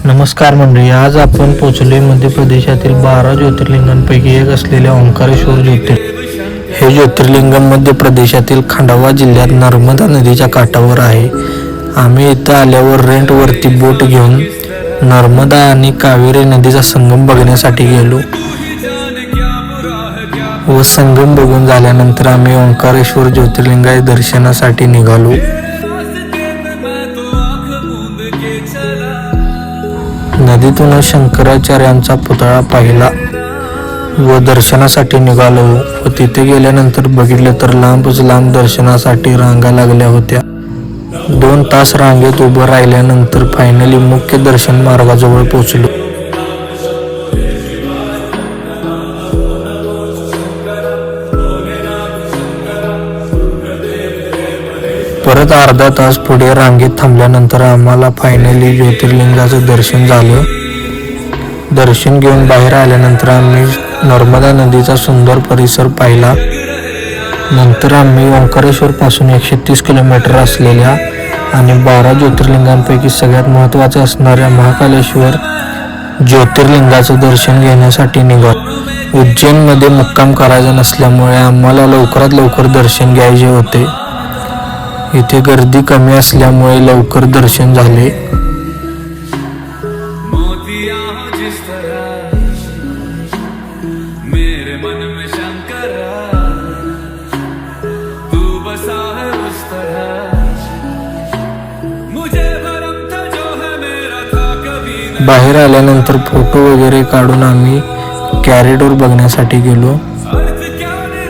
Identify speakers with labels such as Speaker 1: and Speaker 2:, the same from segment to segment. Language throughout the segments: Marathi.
Speaker 1: नमस्कार मंडळी, आज आपण पोचलोय मध्य प्रदेशातील 12 ज्योतिर्लिंगांपैकी एक असलेल्या ओंकारेश्वर ज्योतिर्लिंग। हे ज्योतिर्लिंग मध्य प्रदेशातील खंडवा जिल्ह्यात नर्मदा नदीच्या काठावर आहे। आम्ही इथं आल्यावर रेंटवरती बोट घेऊन नर्मदा आणि कावेरी नदीचा संगम बघण्यासाठी गेलो व संगम बघून झाल्यानंतर आम्ही ओंकारेश्वर ज्योतिर्लिंगा दर्शनासाठी निघालो। नदीतून शंकराचार्यांचा पुतळा पाहिला व दर्शनासाठी निघालो व तिथे गेल्यानंतर बघितले तर लांबच लांब दर्शनासाठी रांगा लागल्या होत्या। 2 तास रांगेत उभं राहिल्यानंतर फायनली मुख्य दर्शन मार्गाजवळ पोहोचलो। परत अर्धा तास पुढे रांगेत थांबल्यानंतर आम्हाला फायनली ज्योतिर्लिंगाचं दर्शन झालं। दर्शन घेऊन बाहेर आल्यानंतर आम्ही नर्मदा नदीचा सुंदर परिसर पाहिला। नंतर आम्ही ओंकारेश्वर पासून 130 किलोमीटर असलेल्या आणि 12 ज्योतिर्लिंगांपैकी सगळ्यात महत्त्वाचं असणाऱ्या महाकालेश्वर ज्योतिर्लिंगाचं दर्शन घेण्यासाठी निघालो। उज्जैनमध्ये मुक्काम करायचा नसल्यामुळे आम्हाला लवकरात लवकर दर्शन घ्यायचे होते। इथे गर्दी कमी असल्यामुळे लवकर दर्शन झाले। बाहेर आल्यानंतर फोटो वगैरे काढून आम्ही कॉरिडॉर बघण्यासाठी गेलो।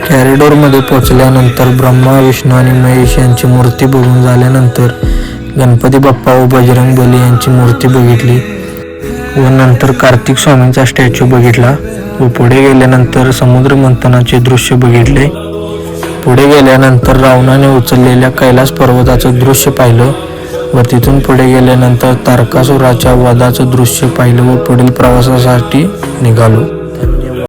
Speaker 1: कॉरिडॉरमध्ये पोहोचल्यानंतर ब्रह्मा, विष्णू आणि महेश यांची मूर्ती बघून झाल्यानंतर गणपती बाप्पा व बजरंग बली यांची मूर्ती बघितली व नंतर कार्तिक स्वामींचा स्टॅच्यू बघितला व पुढे गेल्यानंतर समुद्र मंथनाचे दृश्य बघितले। पुढे गेल्यानंतर रावणाने उचललेल्या कैलास पर्वताचं दृश्य पाहिलं व तिथून पुढे गेल्यानंतर तारकासुराच्या वधाचं दृश्य पाहिलं व पुढील प्रवासासाठी निघालो। धन्यवाद।